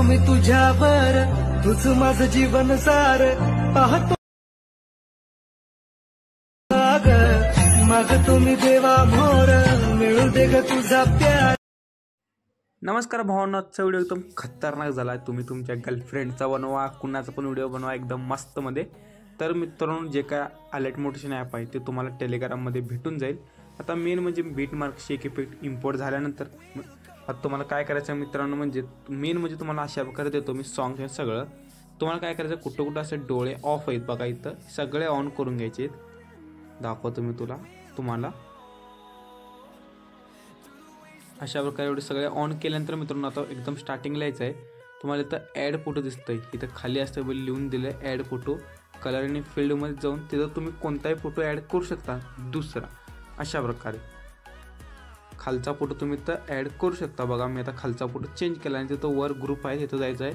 मी तुझ्यावर, तुझ माझं जीवन सार पाहतो मागतो मी देवा मोर, मिळू दे ग तुझा प्यार। नमस्कार भावांनो, आजचा व्हिडिओ एकदम खतरनाक झाला। तुम्ही तुमच्या गर्लफ्रेंडचा बनवा, कुणाचा पण व्हिडिओ बनवा एकदम मस्त मध्ये। तर मित्रांनो, जे काय अलर्ट मोटिवेशन ॲप आहे ते तुम्हाला टेलिग्राममध्ये भेटून जाईल। आता मेन म्हणजे बीटमार्क शेक इफेक्ट इम्पोर्ट झाल्यानंतर आता तुम्हाला काय करायचं मित्रांनो, म्हणजे मेन म्हणजे तुम्हाला अशा प्रकारे देतो मी सॉंग हे सगळं। तुम्हाला काय करायचं, कुठं कुठं असे डोळे ऑफ आहेत बघा, इथं सगळे ऑन करून घ्यायचे। दाखवतो मी तुम्हाला अशा प्रकारे एवढे सगळे ऑन केल्यानंतर मित्रांनो, आता एकदम स्टार्टिंगला यायचं आहे। तुम्हाला इथं ॲड फोटो दिसतंय, इथं खाली असतं बघ लिहून दिलं आहे ॲड फोटो। कलर आणि फील्डमध्ये जाऊन तिथं तुम्ही कोणताही फोटो ॲड करू शकता दुसरा। अशा प्रकारे खालचा फोटो तुम्ही इथं ॲड करू शकता। बघा मी आता खालचा फोटो चेंज केला आणि तिथं वर ग्रुप आहे, तिथं जायचं आहे।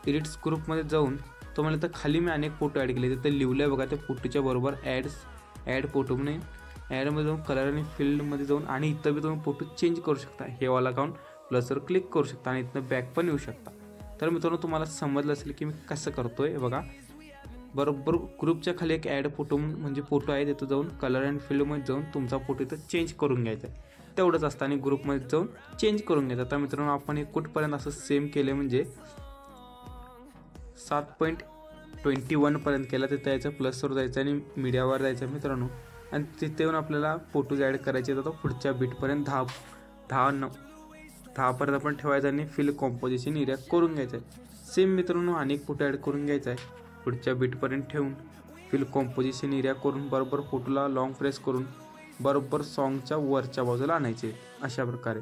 एडिट्स ग्रुपमध्ये जाऊन तुम्हाला इथं खाली मी अनेक फोटो ॲड केले, तिथं लिहिलं आहे बघा, त्या फोटोच्या बरोबर ॲड फोटो म्हणून ॲडमध्ये जाऊन कलर आणि फील्डमध्ये जाऊन आणि इथं बी तुम्ही फोटो चेंज करू शकता। हे वाला अकाउंट प्लसवर क्लिक करू शकता आणि इथनं बॅक पण येऊ शकता। तर मित्रांनो, तुम्हाला समजलं असेल की मी कसं करतोय। बघा बरोबर ग्रुपच्या खाली एक ॲड फोटो म्हणजे फोटो आहे, तिथं जाऊन कलर अँड फील्डमध्ये जाऊन तुमचा फोटो इथं चेंज करून घ्यायचा आहे। तेवढंच असतं आणि ग्रुपमध्ये जाऊन चेंज करून घ्यायचं। आता मित्रांनो, आपण हे कुठपर्यंत असं सेम केले म्हणजे 7.21 पर्यंत केला। तिथं यायचं प्लसवर जायचं आणि मीडियावर जायचं मित्रांनो, आणि तिथे येऊन आपल्याला फोटोज ॲड करायचे। तर पुढच्या बीटपर्यंत 10 पर्यंत आपण ठेवायचं आणि फिल कॉम्पोजिशन एरिया करून घ्यायचं आहे। सेम मित्रांनो, अनेक फोटो ॲड करून घ्यायचा आहे। पुढच्या बीटपर्यंत ठेवून फिल कॉम्पोजिशन एरिया करून बरोबर फोटोला लॉंग प्रेस करून बरोबर सॉन्गच्या वरच्या बाजूला आणायचे अशा प्रकारे।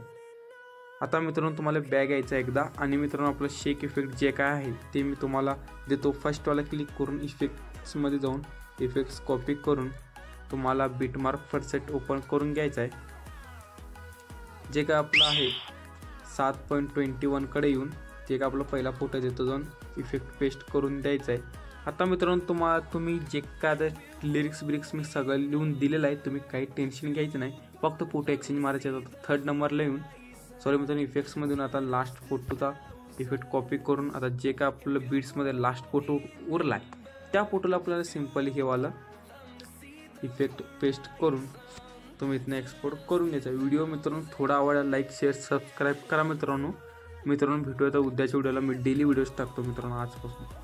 आता मित्रांनो, तुम्हाला बॅग यायचं एकदा आणि मित्रांनो आपलं शेक इफेक्ट जे काय आहे ते मी तुम्हाला देतो। फर्स्टवाला क्लिक करून इफेक्ट्समध्ये जाऊन इफेक्ट्स कॉपी करून तुम्हाला बीटमार्क फर्स्ट सेट ओपन करून घ्यायचं आहे। जे काय आपलं आहे 7.21 कडे येऊन जे काय आपला पहिला फोटो देतो जाऊन इफेक्ट पेस्ट करून द्यायचं आहे। आता मित्रांनो, तुम्ही जे काय लिरिक्स मी सगळं लिहून दिलेलं आहे, तुम्ही काही टेन्शन घ्यायचं नाही, फक्त फोटो एक्सचेंज मारायचे। थर्ड नंबरला येऊन मित्रांनो इफेक्ट्समधून आता लास्ट फोटोचा इफेक्ट कॉपी करून आता जे काय आपलं बीट्समध्ये लास्ट फोटो उरला आहे त्या फोटोला आपल्याला सिम्पली हे वाला इफेक्ट पेस्ट करून तुम्ही इथनं एक्सपोर्ट करून घ्यायचा। व्हिडिओ मित्रांनो थोडा आवडला लाईक शेअर सबस्क्राईब करा मित्रांनो। भेटूया तर उद्याच्या व्हिडिओला। मी डेली व्हिडिओज टाकतो मित्रांनो आजपासून।